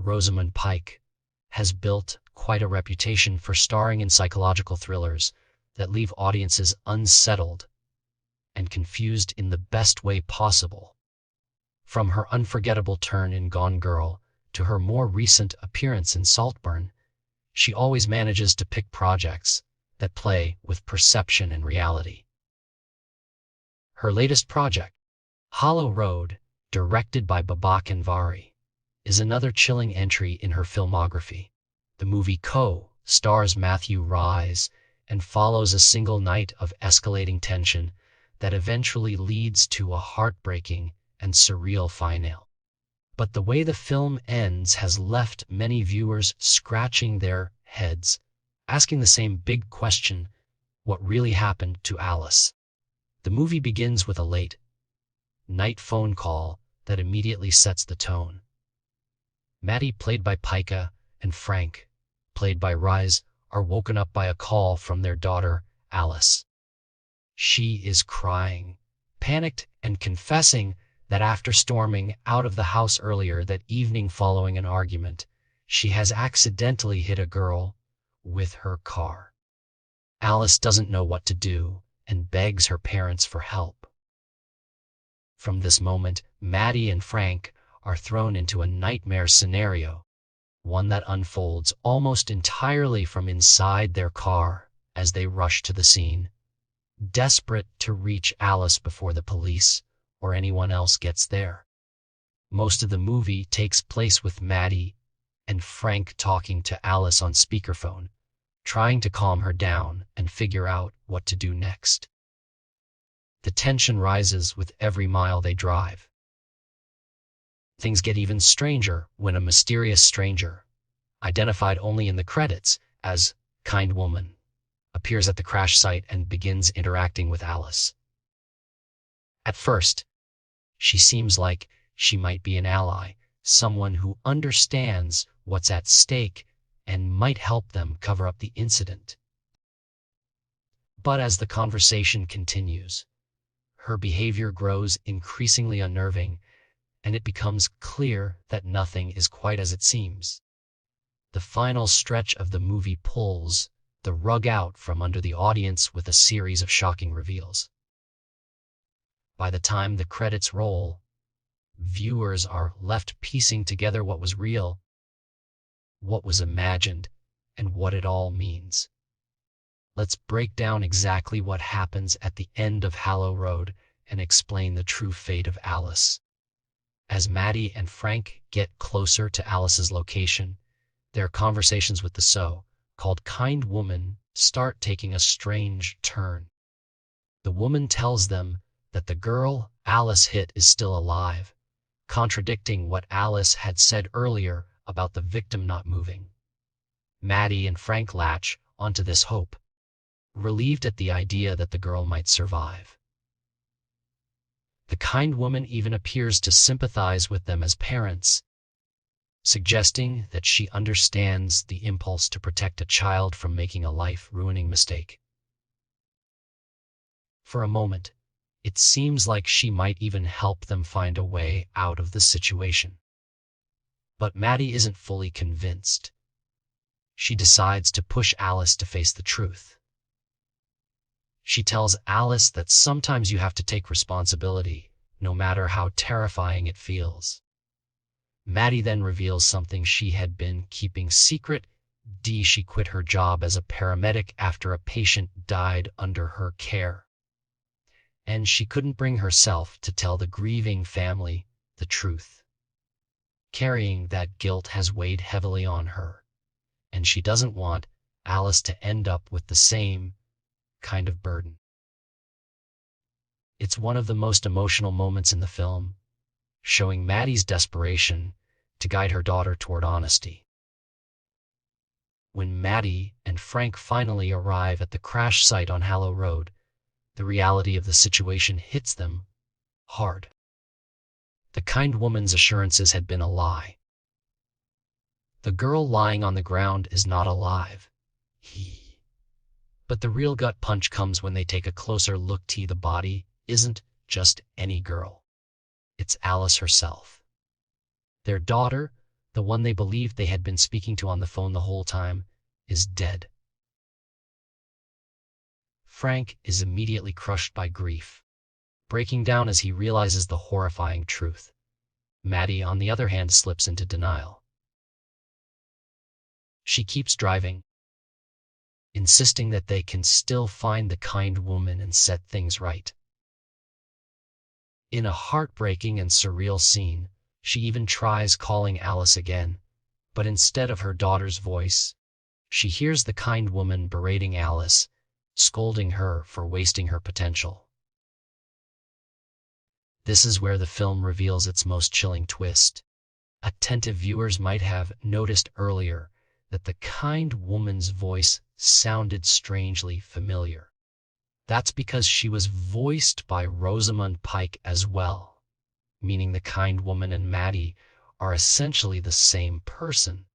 Rosamund Pike, has built quite a reputation for starring in psychological thrillers that leave audiences unsettled and confused in the best way possible. From her unforgettable turn in Gone Girl to her more recent appearance in Saltburn, she always manages to pick projects that play with perception and reality. Her latest project, Hallow, directed by Babak and Anvari, is another chilling entry in her filmography. The movie stars Matthew Rhys and follows a single night of escalating tension that eventually leads to a heartbreaking and surreal finale. But the way the film ends has left many viewers scratching their heads, asking the same big question: what really happened to Alice? The movie begins with a late night phone call that immediately sets the tone. Maddie, played by Pike, and Frank, played by Rhys, are woken up by a call from their daughter, Alice. She is crying, panicked, and confessing that after storming out of the house earlier that evening following an argument, she has accidentally hit a girl with her car. Alice doesn't know what to do and begs her parents for help. From this moment, Maddie and Frank are thrown into a nightmare scenario, one that unfolds almost entirely from inside their car as they rush to the scene, desperate to reach Alice before the police or anyone else gets there. Most of the movie takes place with Maddie and Frank talking to Alice on speakerphone, trying to calm her down and figure out what to do next. The tension rises with every mile they drive. Things get even stranger when a mysterious stranger, identified only in the credits as Kind Woman, appears at the crash site and begins interacting with Alice. At first, she seems like she might be an ally, someone who understands what's at stake and might help them cover up the incident. But as the conversation continues, her behavior grows increasingly unnerving, and it becomes clear that nothing is quite as it seems. The final stretch of the movie pulls the rug out from under the audience with a series of shocking reveals. By the time the credits roll, viewers are left piecing together what was real, what was imagined, and what it all means. Let's break down exactly what happens at the end of Hallow and explain the true fate of Alice. As Maddie and Frank get closer to Alice's location, their conversations with the so-called Kind Woman start taking a strange turn. The woman tells them that the girl Alice hit is still alive, contradicting what Alice had said earlier about the victim not moving. Maddie and Frank latch onto this hope, relieved at the idea that the girl might survive. The Kind Woman even appears to sympathize with them as parents, suggesting that she understands the impulse to protect a child from making a life-ruining mistake. For a moment, it seems like she might even help them find a way out of the situation. But Maddie isn't fully convinced. She decides to push Alice to face the truth. She tells Alice that sometimes you have to take responsibility, no matter how terrifying it feels. Maddie then reveals something she had been keeping secret. She quit her job as a paramedic after a patient died under her care. And she couldn't bring herself to tell the grieving family the truth. Carrying that guilt has weighed heavily on her, and she doesn't want Alice to end up with the same kind of burden. It's one of the most emotional moments in the film, showing Maddie's desperation to guide her daughter toward honesty. When Maddie and Frank finally arrive at the crash site on Hallow, the reality of the situation hits them hard. The Kind Woman's assurances had been a lie. The girl lying on the ground is not alive. But the real gut punch comes when they take a closer look. The body isn't just any girl. It's Alice herself. Their daughter, the one they believed they had been speaking to on the phone the whole time, is dead. Frank is immediately crushed by grief, breaking down as he realizes the horrifying truth. Maddie, on the other hand, slips into denial. She keeps driving, insisting that they can still find the kind woman and set things right. In a heartbreaking and surreal scene, she even tries calling Alice again, but instead of her daughter's voice, she hears the kind woman berating Alice, scolding her for wasting her potential. This is where the film reveals its most chilling twist. Attentive viewers might have noticed earlier that the kind woman's voice sounded strangely familiar. That's because she was voiced by Rosamund Pike as well, meaning the kind woman and Maddie are essentially the same person.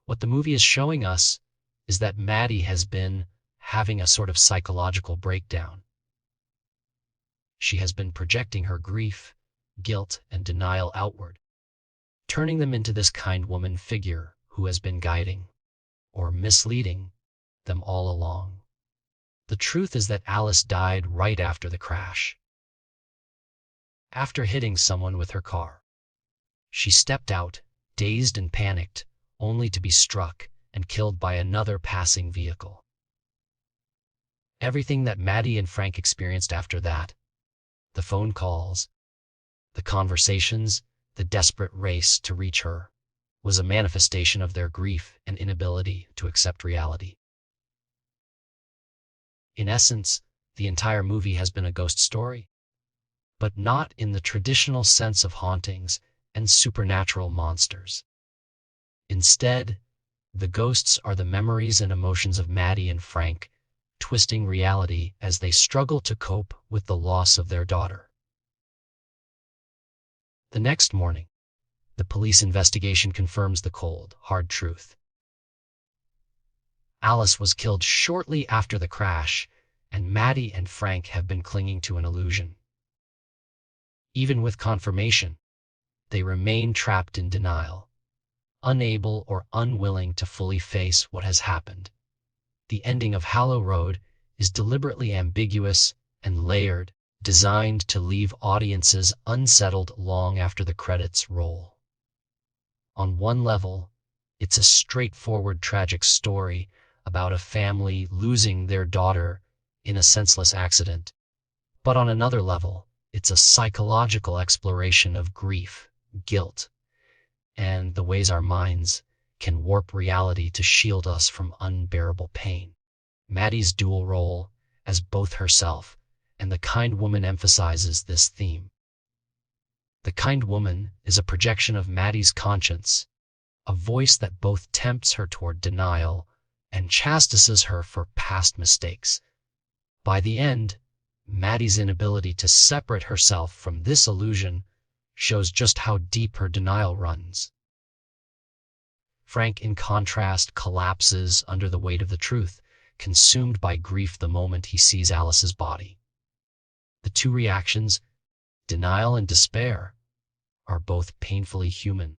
What the movie is showing us is that Maddie has been having a sort of psychological breakdown. She has been projecting her grief, guilt, and denial outward, turning them into this kind woman figure who has been guiding, or misleading, them all along. The truth is that Alice died right after the crash. After hitting someone with her car, she stepped out, dazed and panicked, only to be struck and killed by another passing vehicle. Everything that Maddie and Frank experienced after that, the phone calls, the conversations, the desperate race to reach her, was a manifestation of their grief and inability to accept reality. In essence, the entire movie has been a ghost story, but not in the traditional sense of hauntings and supernatural monsters. Instead, the ghosts are the memories and emotions of Maddie and Frank, twisting reality as they struggle to cope with the loss of their daughter. The next morning, the police investigation confirms the cold, hard truth. Alice was killed shortly after the crash, and Maddie and Frank have been clinging to an illusion. Even with confirmation, they remain trapped in denial, unable or unwilling to fully face what has happened. The ending of Hallow is deliberately ambiguous and layered, designed to leave audiences unsettled long after the credits roll. On one level, it's a straightforward tragic story about a family losing their daughter in a senseless accident. But on another level, it's a psychological exploration of grief, guilt, and the ways our minds can warp reality to shield us from unbearable pain. Maddie's dual role as both herself and the kind woman emphasizes this theme. The kind woman is a projection of Maddie's conscience, a voice that both tempts her toward denial and chastises her for past mistakes. By the end, Maddie's inability to separate herself from this illusion shows just how deep her denial runs. Frank, in contrast, collapses under the weight of the truth, consumed by grief the moment he sees Alice's body. The two reactions, denial and despair, are both painfully human,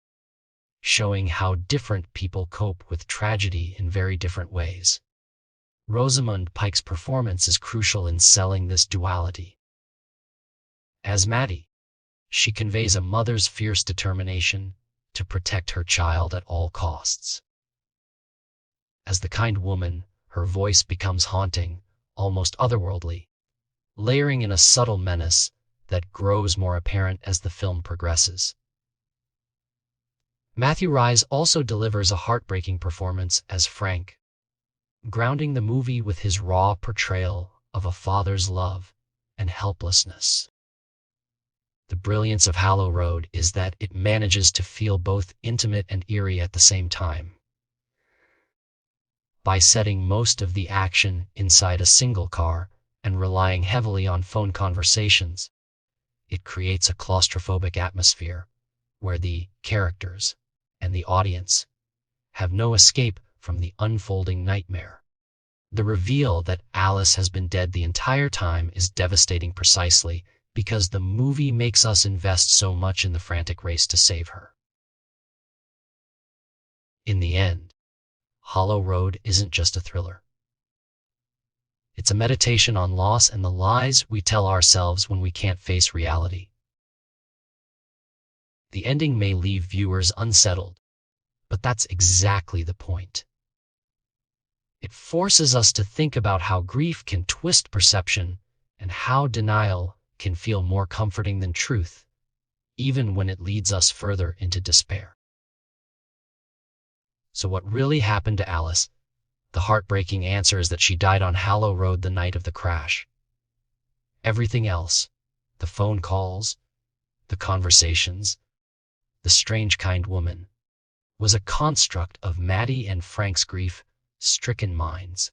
showing how different people cope with tragedy in very different ways. Rosamund Pike's performance is crucial in selling this duality. As Maddie, she conveys a mother's fierce determination to protect her child at all costs. As the kind woman, her voice becomes haunting, almost otherworldly, layering in a subtle menace that grows more apparent as the film progresses. Rhys also delivers a heartbreaking performance as Frank, grounding the movie with his raw portrayal of a father's love and helplessness. The brilliance of Hallow is that it manages to feel both intimate and eerie at the same time. By setting most of the action inside a single car and relying heavily on phone conversations, it creates a claustrophobic atmosphere where the characters and the audience have no escape from the unfolding nightmare. The reveal that Alice has been dead the entire time is devastating precisely because the movie makes us invest so much in the frantic race to save her. In the end, Hollow Road isn't just a thriller. It's a meditation on loss and the lies we tell ourselves when we can't face reality. The ending may leave viewers unsettled, but that's exactly the point. It forces us to think about how grief can twist perception and how denial can feel more comforting than truth, even when it leads us further into despair. So what really happened to Alice? The heartbreaking answer is that she died on Hallow Road the night of the crash. Everything else, the phone calls, the conversations, the strange kind woman, was a construct of Maddie and Frank's grief-stricken minds.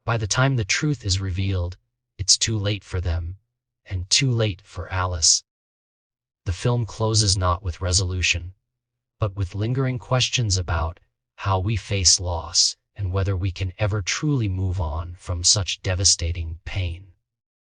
By the time the truth is revealed, it's too late for them, and too late for Alice. The film closes not with resolution, but with lingering questions about how we face loss and whether we can ever truly move on from such devastating pain.